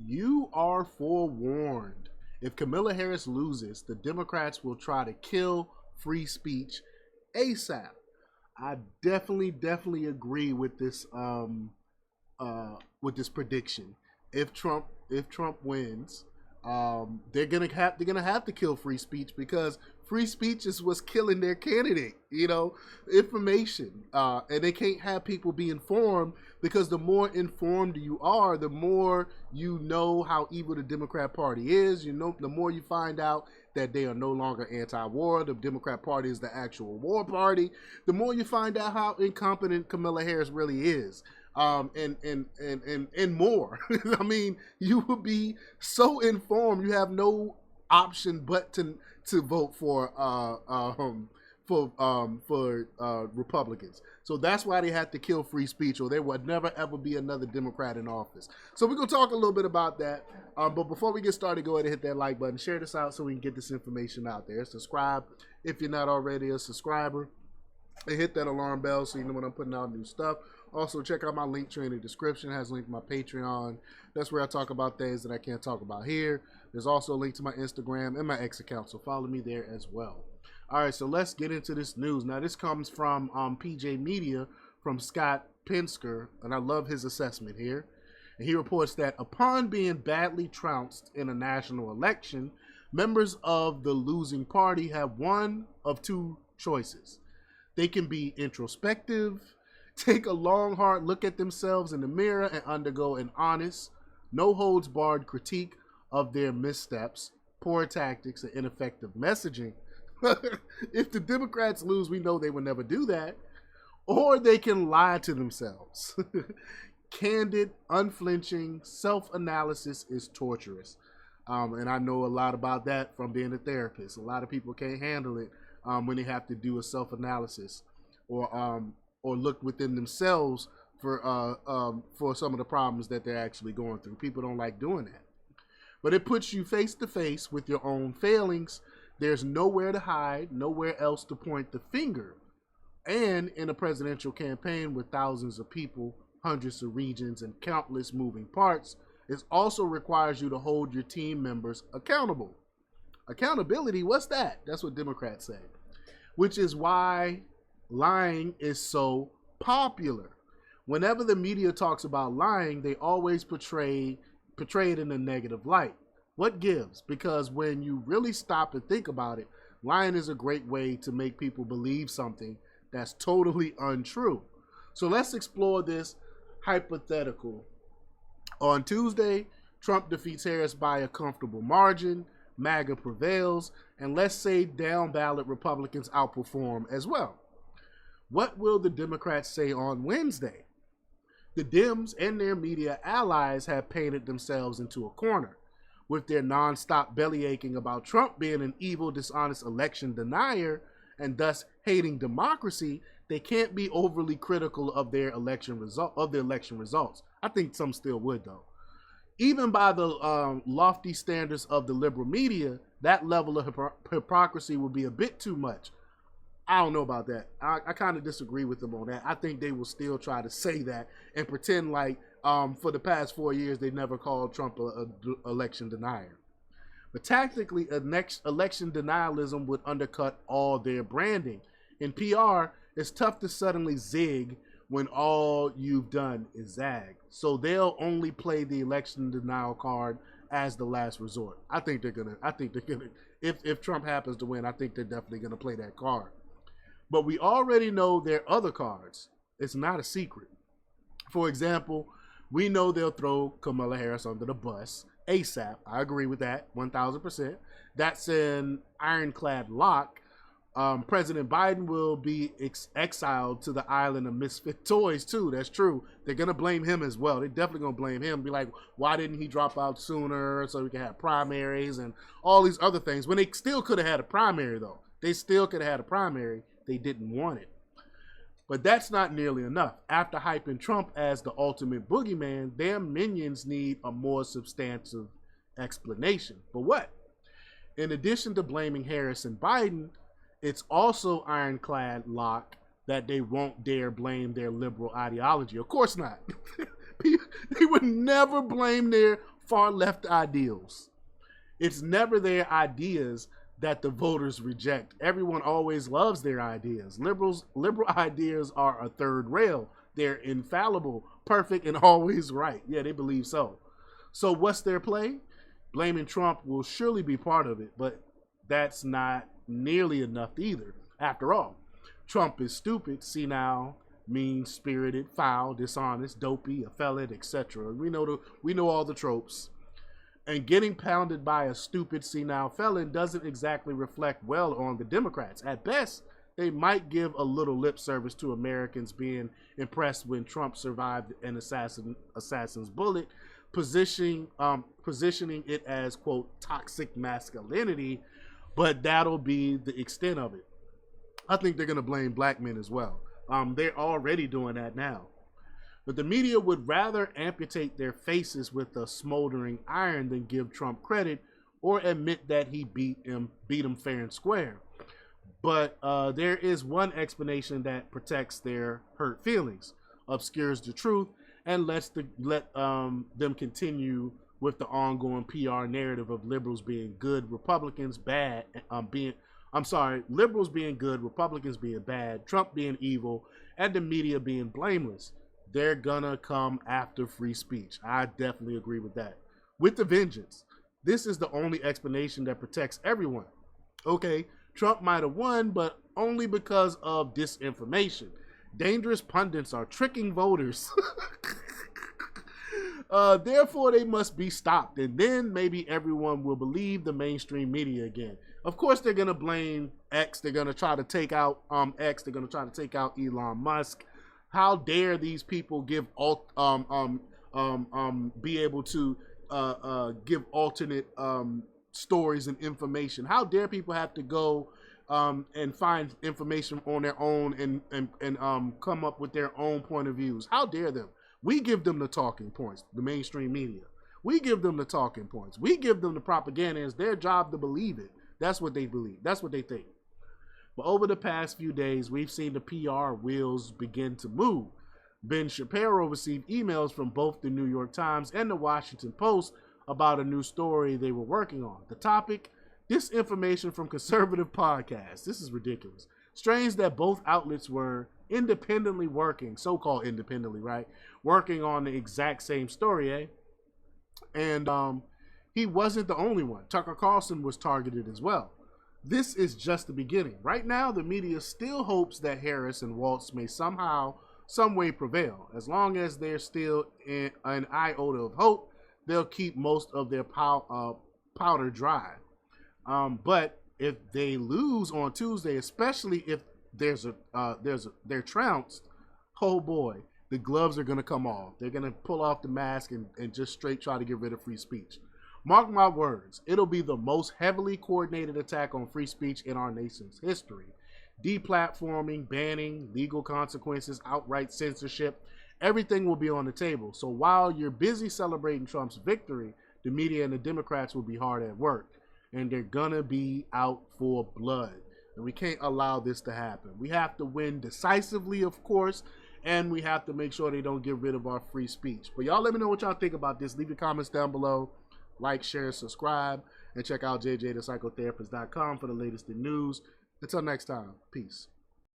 You are forewarned. If Kamala Harris loses, the Democrats will try to kill free speech ASAP. I definitely agree with this prediction. If Trump wins, they're gonna have to kill free speech because free speech is what's killing their candidate. Information, and they can't have people be informed because the more informed you are, the more you know how evil the Democrat Party is. The more you find out that they are no longer anti-war. The Democrat Party is the actual war party. The more you find out how incompetent Kamala Harris really is. And more. I mean, you will be so informed. You have no option but to vote for Republicans. So that's why they had to kill free speech, or there would never ever be another Democrat in office. So we're gonna talk a little bit about that. But before we get started, go ahead and hit that like button, share this out so we can get this information out there. Subscribe if you're not already a subscriber, and hit that alarm bell so you know when I'm putting out new stuff. Also, check out my link tree in the description. It has a link to my Patreon. That's where I talk about things that I can't talk about here. There's also a link to my Instagram and my X account, so follow me there as well. All right, so let's get into this news. Now, this comes from PJ Media from Scott Pensker, and I love his assessment here. And he reports that upon being badly trounced in a national election, members of the losing party have one of two choices. They can be introspective, take a long, hard look at themselves in the mirror, and undergo an honest, no-holds-barred critique of their missteps, poor tactics, and ineffective messaging. If the Democrats lose, we know they will never do that. Or they can lie to themselves. Candid, unflinching self-analysis is torturous. And I know a lot about that from being a therapist. A lot of people can't handle it when they have to do a self-analysis or look within themselves for some of the problems that they're actually going through. People don't like doing that. But it puts you face to face with your own failings. There's nowhere to hide, nowhere else to point the finger. And in a presidential campaign with thousands of people, hundreds of regions, and countless moving parts, it also requires you to hold your team members accountable. Accountability, what's that? That's what Democrats say. Which is why lying is so popular. Whenever the media talks about lying, they always portray it in a negative light. What gives? Because when you really stop and think about it, lying is a great way to make people believe something that's totally untrue. So let's explore this hypothetical. On Tuesday, Trump defeats Harris by a comfortable margin, MAGA prevails, and let's say down ballot Republicans outperform as well. What will the Democrats say on Wednesday? The Dems and their media allies have painted themselves into a corner. With their nonstop bellyaching about Trump being an evil, dishonest election denier and thus hating democracy, they can't be overly critical of their election results. I think some still would, though. Even by the lofty standards of the liberal media, that level of hypocrisy would be a bit too much. I don't know about that. I kind of disagree with them on that. I think they will still try to say that and pretend like for the past 4 years they never called Trump a election denier. But tactically, election denialism would undercut all their branding. In PR, it's tough to suddenly zig when all you've done is zag. So they'll only play the election denial card as the last resort. I think they're gonna. If Trump happens to win, I think they're definitely gonna play that card. But we already know their other cards. It's not a secret. For example, we know they'll throw Kamala Harris under the bus ASAP. I agree with that, 1,000%. That's an ironclad lock. President Biden will be exiled to the island of misfit toys, too. That's true. They're going to blame him as well. They're definitely going to blame him. Be like, why didn't he drop out sooner so we can have primaries and all these other things? When they still could have had a primary, though. They still could have had a primary. They didn't want it. But that's not nearly enough. After hyping Trump as the ultimate boogeyman, their minions need a more substantive explanation. For what? In addition to blaming Harris and Biden, it's also ironclad lock that they won't dare blame their liberal ideology. Of course not. They would never blame their far left ideals. It's never their ideas that the voters reject. Everyone always loves their ideas. Liberal ideas are a third rail. They're infallible, perfect, and always right. Yeah, they believe so. So what's their play? Blaming Trump will surely be part of it, but that's not nearly enough either. After all, Trump is stupid, senile, mean-spirited, foul, dishonest, dopey, a felon, etc. We know all the tropes. And getting pounded by a stupid, senile felon doesn't exactly reflect well on the Democrats. At best, they might give a little lip service to Americans being impressed when Trump survived an assassin's bullet, positioning it as, quote, toxic masculinity, but that'll be the extent of it. I think they're going to blame black men as well. They're already doing that now. But the media would rather amputate their faces with a smoldering iron than give Trump credit or admit that he beat him fair and square. But there is one explanation that protects their hurt feelings, obscures the truth, and let them continue with the ongoing PR narrative of liberals being good, Republicans bad, liberals being good, Republicans being bad, Trump being evil, and the media being blameless. They're gonna come after free speech. I definitely agree with that. With the vengeance. This is the only explanation that protects everyone. Okay, Trump might have won, but only because of disinformation. Dangerous pundits are tricking voters. Therefore, they must be stopped. And then maybe everyone will believe the mainstream media again. Of course, they're going to blame X. They're going to try to take out X. They're going to try to take out Elon Musk. How dare these people be able to give alternate stories and information? How dare people have to go and find information on their own and come up with their own point of views? How dare them? We give them the talking points, the mainstream media. We give them the talking points. We give them the propaganda. It's their job to believe it. That's what they believe. That's what they think. But over the past few days, we've seen the PR wheels begin to move. Ben Shapiro received emails from both the New York Times and the Washington Post about a new story they were working on. The topic, disinformation from conservative podcasts. This is ridiculous. Strange that both outlets were independently working, so-called independently, right? Working on the exact same story, eh? And he wasn't the only one. Tucker Carlson was targeted as well. This is just the beginning. Right now, the media still hopes that Harris and Waltz may somehow, some way prevail. As long as there's still an iota of hope, they'll keep most of their powder dry. But if they lose on Tuesday, especially if they're trounced, oh boy, the gloves are going to come off. They're going to pull off the mask and just straight try to get rid of free speech. Mark my words, it'll be the most heavily coordinated attack on free speech in our nation's history. Deplatforming, banning, legal consequences, outright censorship, everything will be on the table. So while you're busy celebrating Trump's victory, the media and the Democrats will be hard at work. And they're gonna be out for blood. And we can't allow this to happen. We have to win decisively, of course, and we have to make sure they don't get rid of our free speech. But y'all let me know what y'all think about this. Leave your comments down below. Like, share, subscribe, and check out jjthepsychotherapist.com for the latest in news. Until next time, peace.